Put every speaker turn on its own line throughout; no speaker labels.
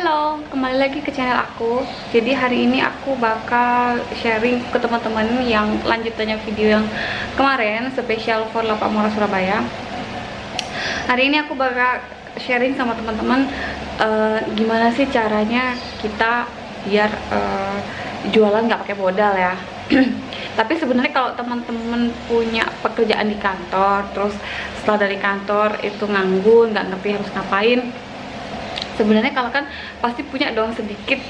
Halo, kembali lagi ke channel aku. Jadi hari ini aku bakal sharing ke teman-teman yang lanjutannya video yang kemarin spesial for Lapak Murah Surabaya. Hari ini aku bakal sharing sama teman-teman gimana sih caranya kita biar jualan nggak pakai modal ya. Tapi sebenarnya kalau teman-teman punya pekerjaan di kantor, terus setelah dari kantor itu nganggur, nggak ngerti harus ngapain, sebenarnya kalau kan pasti punya dong sedikit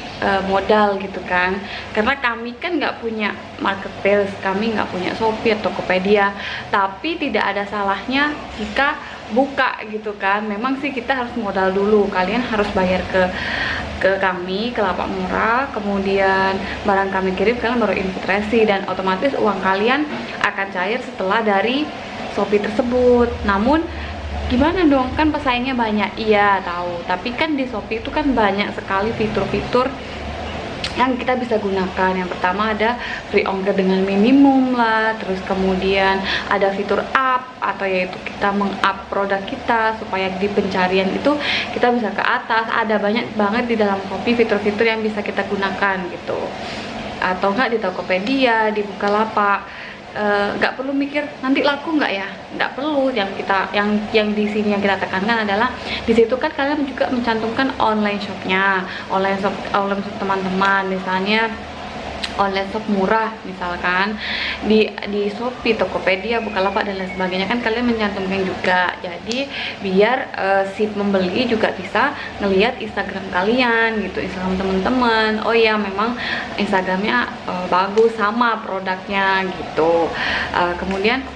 modal gitu kan, karena kami kan nggak punya marketplace, kami nggak punya Shopee atau Tokopedia. Tapi tidak ada salahnya jika buka gitu kan. Memang sih kita harus modal dulu, kalian harus bayar ke kami, ke Lapak Murah, kemudian barang kami kirim, kalian baru input resi, dan otomatis uang kalian akan cair setelah dari Shopee tersebut. Namun gimana dong, kan pesaingnya banyak, iya tahu, tapi kan di Shopee itu kan banyak sekali fitur-fitur yang kita bisa gunakan. Yang pertama ada free ongkir dengan minimum lah, terus kemudian ada fitur up, atau yaitu kita meng-up produk kita supaya di pencarian itu kita bisa ke atas. Ada banyak banget di dalam Shopee fitur-fitur yang bisa kita gunakan gitu. Atau enggak di Tokopedia, di Bukalapak. Nggak perlu mikir nanti laku nggak ya, nggak perlu. Yang di sini yang kita tekankan adalah di situ kan kalian juga mencantumkan online shopnya, online shop teman-teman, misalnya online shop murah misalkan di Shopee, Tokopedia, Bukalapak dan lain sebagainya, kan kalian mencantumkan juga. Jadi biar si pembeli juga bisa ngelihat Instagram kalian gitu, Instagram teman-teman. Oh ya, memang Instagramnya bagus sama produknya gitu. Kemudian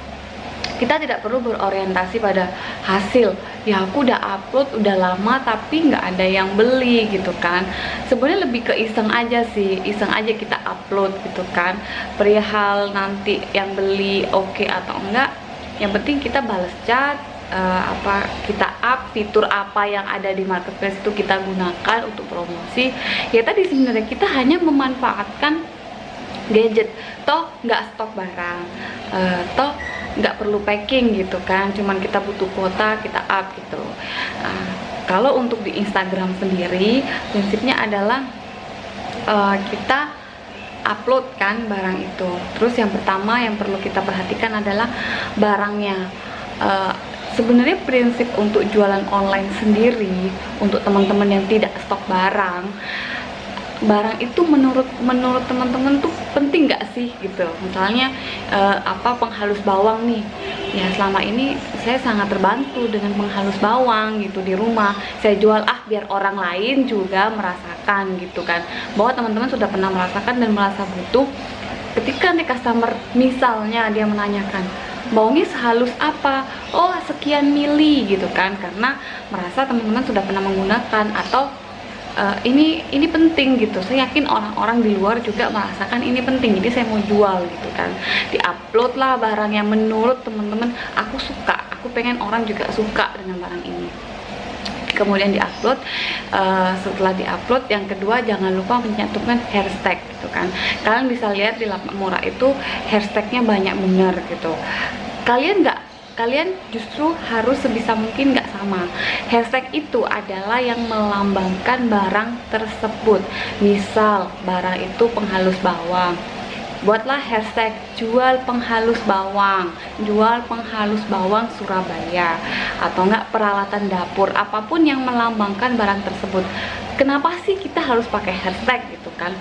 kita tidak perlu berorientasi pada hasil. Ya aku udah upload udah lama tapi nggak ada yang beli gitu kan. Sebenarnya lebih ke iseng aja sih, iseng aja kita upload gitu kan. Perihal nanti yang beli oke atau enggak, yang penting kita balas chat, kita up fitur apa yang ada di marketplace itu kita gunakan untuk promosi. Ya tadi sebenarnya kita hanya memanfaatkan gadget, toh nggak stok barang, toh nggak perlu packing gitu kan, cuman kita butuh kuota, kita up gitu. Kalau untuk di Instagram sendiri prinsipnya adalah kita upload kan barang itu. Terus yang pertama yang perlu kita perhatikan adalah barangnya. Sebenarnya prinsip untuk jualan online sendiri untuk teman-teman yang tidak stok barang itu menurut teman-teman tuh penting nggak sih gitu. Misalnya penghalus bawang nih, ya selama ini saya sangat terbantu dengan penghalus bawang gitu di rumah. Saya jual biar orang lain juga merasakan gitu kan, bahwa teman-teman sudah pernah merasakan dan merasa butuh. Ketika nih customer misalnya dia menanyakan bawangnya sehalus apa, oh sekian mili gitu kan, karena merasa teman-teman sudah pernah menggunakan, atau ini penting gitu. Saya yakin orang-orang di luar juga merasakan ini penting, jadi saya mau jual gitu kan. Diupload lah barang yang menurut teman-teman aku suka, aku pengen orang juga suka dengan barang ini. Kemudian diupload. Setelah diupload, yang kedua jangan lupa mencantumkan hashtag gitu kan. Kalian bisa lihat di Lapak Murah itu hashtagnya banyak bener gitu. Kalian justru harus sebisa mungkin nggak sama. Hashtag itu adalah yang melambangkan barang tersebut. Misal barang itu penghalus bawang, buatlah hashtag jual penghalus bawang, jual penghalus bawang Surabaya, atau enggak peralatan dapur, apapun yang melambangkan barang tersebut. Kenapa sih kita harus pakai hashtag gitu kan?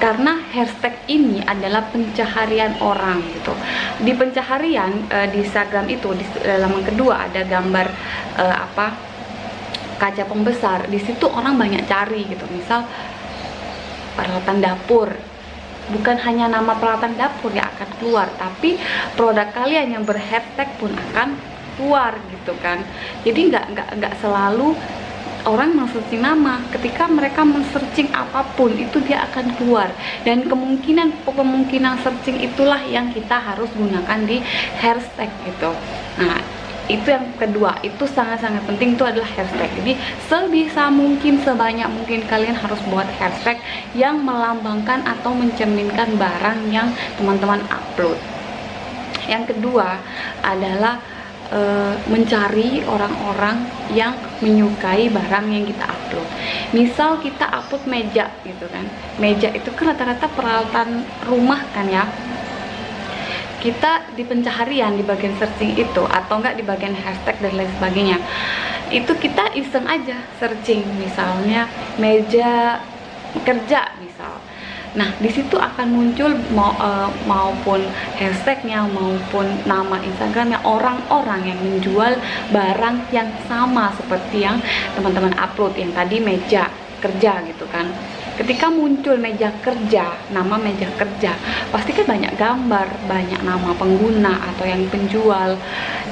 Karena hashtag ini adalah pencaharian orang gitu. Di pencaharian di Instagram itu di halaman kedua ada gambar kaca pembesar. Di situ orang banyak cari gitu. Misal peralatan dapur, bukan hanya nama peralatan dapur yang akan keluar, tapi produk kalian yang berhashtag pun akan keluar gitu kan. Jadi nggak selalu orang men-searching nama. Ketika mereka men-searching apapun itu dia akan keluar, dan kemungkinan searching itulah yang kita harus gunakan di hashtag gitu. Nah itu yang kedua, itu sangat-sangat penting, itu adalah hashtag. Jadi sebisa mungkin, sebanyak mungkin kalian harus buat hashtag yang melambangkan atau mencerminkan barang yang teman-teman upload. Yang kedua adalah mencari orang-orang yang menyukai barang yang kita upload. Misal kita upload meja gitu kan, meja itu kan rata-rata peralatan rumah kan ya. Kita di pencaharian di bagian searching itu, atau enggak di bagian hashtag dan lain sebagainya, itu kita iseng aja searching misalnya meja kerja misal. Nah, di situ akan muncul maupun hashtagnya maupun nama Instagramnya orang-orang yang menjual barang yang sama seperti yang teman-teman upload yang tadi meja kerja gitu kan. Ketika muncul meja kerja, nama meja kerja, pasti kan banyak gambar, banyak nama pengguna atau yang penjual.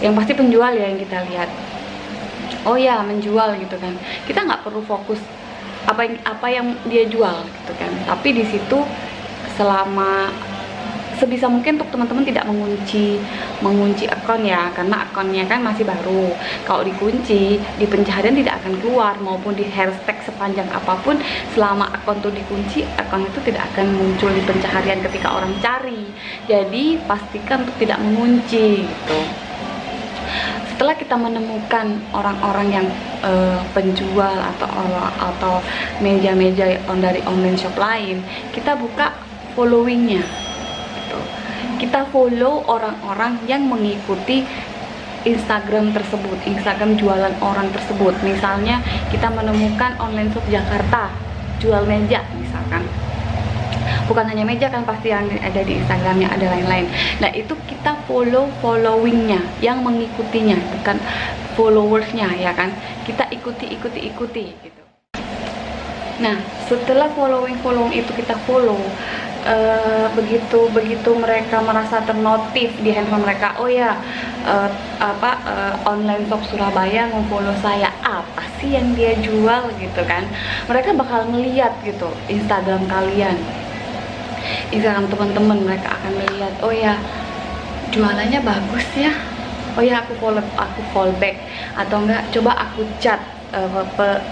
Yang pasti penjual ya yang kita lihat. Oh ya, menjual gitu kan. Kita nggak perlu fokus apa yang dia jual gitu kan, tapi di situ selama sebisa mungkin untuk teman-teman tidak mengunci akun ya, karena akunnya kan masih baru. Kalau dikunci di pencaharian tidak akan keluar, maupun di hashtag sepanjang apapun selama akun itu dikunci, akun itu tidak akan muncul di pencaharian ketika orang cari. Jadi pastikan untuk tidak mengunci gitu. Setelah kita menemukan orang-orang yang penjual atau meja-meja dari online shop lain, kita buka followingnya gitu. Kita follow orang-orang yang mengikuti Instagram tersebut, Instagram jualan orang tersebut. Misalnya kita menemukan online shop Jakarta jual meja misalkan, bukan hanya meja kan, pasti yang ada di Instagramnya ada lain-lain. Nah, itu kita followingnya, yang mengikutinya, bukan followersnya ya kan. Kita ikuti gitu. Nah, setelah following itu kita follow, begitu mereka merasa ternotif di handphone mereka, oh ya online shop Surabaya memfollow saya, apa sih yang dia jual gitu kan. Mereka bakal melihat gitu Instagram kalian, Instagram teman-teman. Mereka akan melihat, oh ya jualannya bagus ya, oh ya aku follow back, atau enggak coba aku chat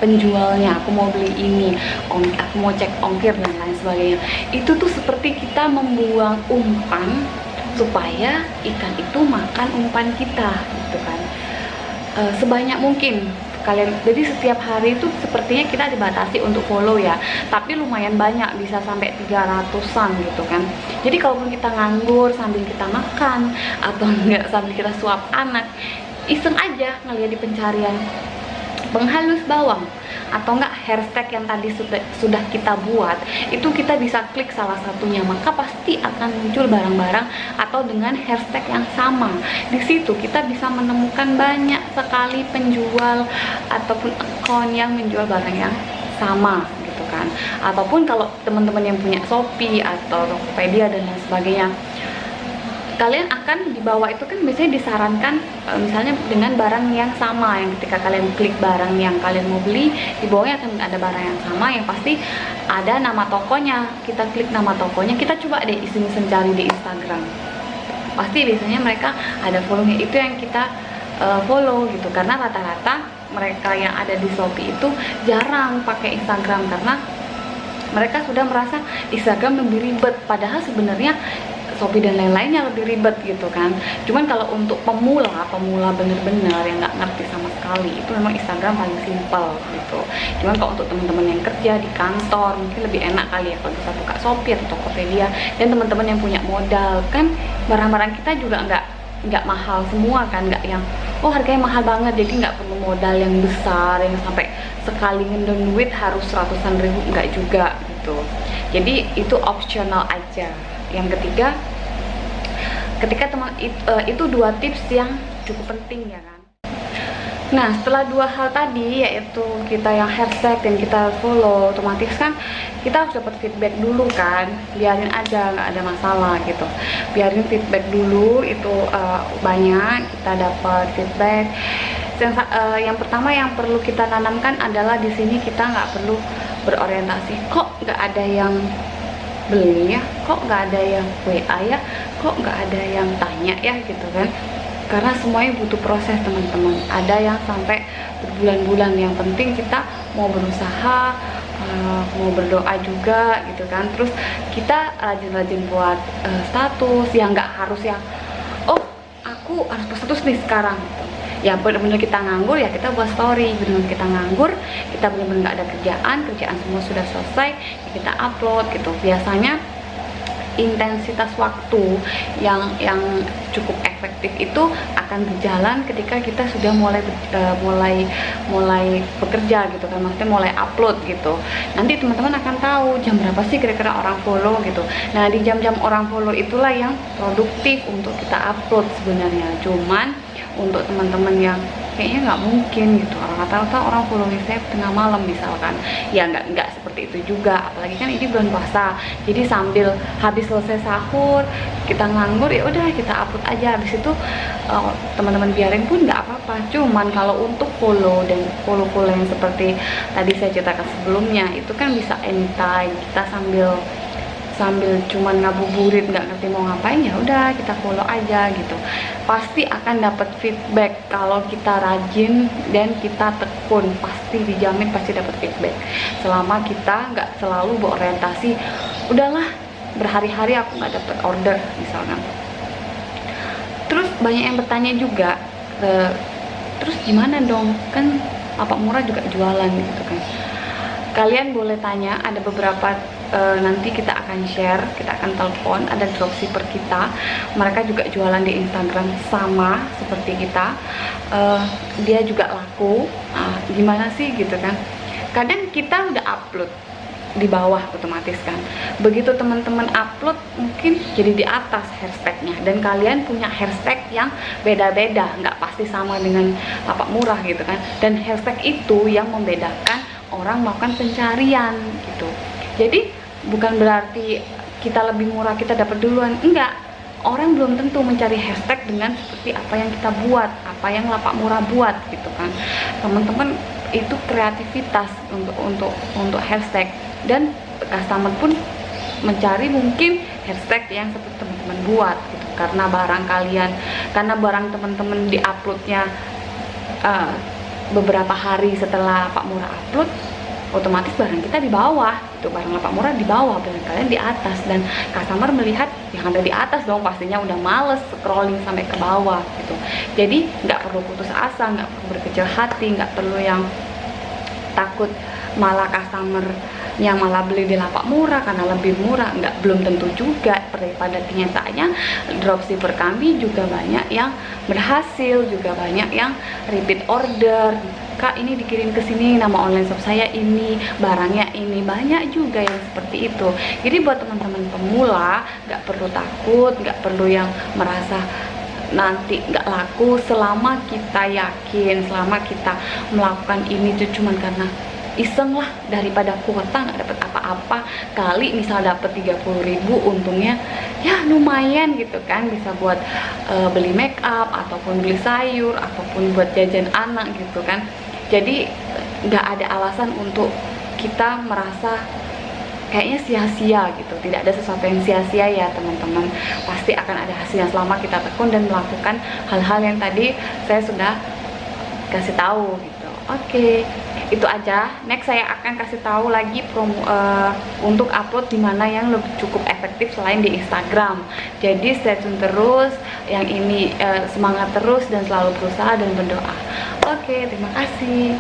penjualnya, aku mau beli ini, aku mau cek ongkir dan lain sebagainya. Itu tuh seperti kita membuang umpan supaya ikan itu makan umpan kita gitu kan. Sebanyak mungkin kalian, jadi setiap hari itu sepertinya kita dibatasi untuk follow ya, tapi lumayan banyak, bisa sampai 300-an gitu kan. Jadi kalaupun kita nganggur sambil kita makan atau enggak sambil kita suap anak, iseng aja ngeliat di pencarian penghalus bawang atau enggak hashtag yang tadi sudah kita buat, itu kita bisa klik salah satunya, maka pasti akan muncul barang-barang atau dengan hashtag yang sama. Di situ kita bisa menemukan banyak sekali penjual ataupun akun yang menjual barang yang sama gitu kan. Ataupun kalau teman-teman yang punya Shopee atau Tokopedia dan lain sebagainya, kalian akan di bawah itu kan biasanya disarankan misalnya dengan barang yang sama, yang ketika kalian klik barang yang kalian mau beli, di bawahnya akan ada barang yang sama yang pasti ada nama tokonya. Kita klik nama tokonya, kita coba deh iseng-iseng cari di Instagram, pasti biasanya mereka ada follownya, itu yang kita follow gitu. Karena rata-rata mereka yang ada di Shopee itu jarang pakai Instagram karena mereka sudah merasa Instagram lebih ribet, padahal sebenarnya Shopee dan lain-lainnya lebih ribet gitu kan. Cuman kalau untuk pemula bener-bener yang nggak ngerti sama sekali, itu memang Instagram paling simpel gitu. Cuman kalau untuk teman-teman yang kerja di kantor mungkin lebih enak kali ya kalau bisa buka Shopee atau Tokopedia. Dan teman-teman yang punya modal kan, barang-barang kita juga nggak mahal semua kan, nggak yang oh harganya mahal banget, jadi nggak perlu modal yang besar yang sampai sekali ngendon duit harus ratusan ribu, nggak juga gitu. Jadi itu optional aja. Yang ketiga, ketika itu dua tips yang cukup penting ya kan. Nah, setelah dua hal tadi, yaitu kita yang hashtag dan kita follow, otomatis kan kita harus dapat feedback dulu kan. Biarin aja, nggak ada masalah gitu. Biarin feedback dulu, itu banyak kita dapat feedback. Yang pertama yang perlu kita tanamkan adalah di sini kita nggak perlu berorientasi, kok nggak ada yang beli ya, kok nggak ada yang WA ya, kok nggak ada yang tanya ya gitu kan. Karena semuanya butuh proses teman-teman, ada yang sampai berbulan-bulan. Yang penting kita mau berusaha, mau berdoa juga gitu kan. Terus kita rajin-rajin buat status yang nggak harus yang oh aku harus post status nih sekarang gitu. ya benar-benar kita nganggur ya kita buat story, benar-benar kita nganggur, kita benar-benar nggak ada kerjaan semua sudah selesai, ya kita upload gitu. Biasanya intensitas waktu yang cukup efektif itu akan berjalan ketika kita sudah mulai bekerja gitu kan, maksudnya mulai upload gitu. Nanti teman-teman akan tahu jam berapa sih kira-kira orang follow gitu. Nah, di jam-jam orang follow itulah yang produktif untuk kita upload sebenarnya. Cuman untuk teman-teman yang kayaknya nggak mungkin gitu, rata-rata orang follow saya tengah malam misalkan, ya nggak seperti itu juga, apalagi kan ini bulan puasa, jadi sambil habis selesai sahur kita nganggur, ya udah kita upload aja, habis itu teman-teman biarin pun nggak apa-apa. Cuman kalau untuk follow dan follow yang seperti tadi saya ceritakan sebelumnya, itu kan bisa anytime, kita sambil cuman ngabuburit nggak ngerti mau ngapain, ya udah kita follow aja gitu. Pasti akan dapat feedback kalau kita rajin dan kita tekun, pasti dijamin pasti dapat feedback. Selama kita nggak selalu berorientasi udahlah berhari-hari aku nggak dapat order misalnya. Terus banyak yang bertanya juga, terus gimana dong, kan Lapak Murah juga jualan gitu kan. Kalian boleh tanya, ada beberapa nanti kita akan share, kita akan telepon, ada dropshipper kita, mereka juga jualan di Instagram sama seperti kita, dia juga laku. Gimana sih gitu kan, kadang kita udah upload di bawah otomatis kan, begitu teman-teman upload mungkin jadi di atas hashtagnya, dan kalian punya hashtag yang beda-beda, nggak pasti sama dengan Lapak Murah gitu kan, dan hashtag itu yang membedakan orang melakukan pencarian gitu. Jadi bukan berarti kita lebih murah, kita dapat duluan, enggak. Orang belum tentu mencari hashtag dengan seperti apa yang kita buat, apa yang Lapak Murah buat gitu kan. Teman-teman itu kreativitas untuk hashtag, dan customer pun mencari mungkin hashtag yang seperti teman-teman buat gitu, karena barang teman-teman diuploadnya beberapa hari setelah Lapak Murah upload, otomatis barang kita di bawah itu, barang Lapak Murah di bawah, barang kalian di atas, dan customer melihat yang ada di atas dong, pastinya udah males scrolling sampai ke bawah gitu. Jadi nggak perlu putus asa, nggak perlu berkecil hati, nggak perlu yang takut malah customer yang malah beli di Lapak Murah karena lebih murah, belum tentu juga. Pada kenyataannya dropshipper kami juga banyak yang berhasil, juga banyak yang repeat order. Kak, ini dikirim ke sini, nama online shop saya ini, barangnya ini, banyak juga yang seperti itu. Jadi buat teman-teman pemula nggak perlu takut, nggak perlu yang merasa nanti nggak laku, selama kita yakin, selama kita melakukan ini itu cuman karena iseng lah, daripada kuota nggak dapat apa-apa, kali misal dapat 30.000 untungnya ya lumayan gitu kan, bisa buat beli make up ataupun beli sayur ataupun buat jajan anak gitu kan. Jadi nggak ada alasan untuk kita merasa kayaknya sia-sia gitu, tidak ada sesuatu yang sia-sia ya teman-teman, pasti akan ada hasilnya selama kita tekun dan melakukan hal-hal yang tadi saya sudah kasih tahu gitu. Oke, itu aja. Next saya akan kasih tahu lagi untuk upload dimana yang lebih cukup efektif selain di Instagram. Jadi stay tune terus, yang ini semangat terus dan selalu berusaha dan berdoa. Oke, terima kasih.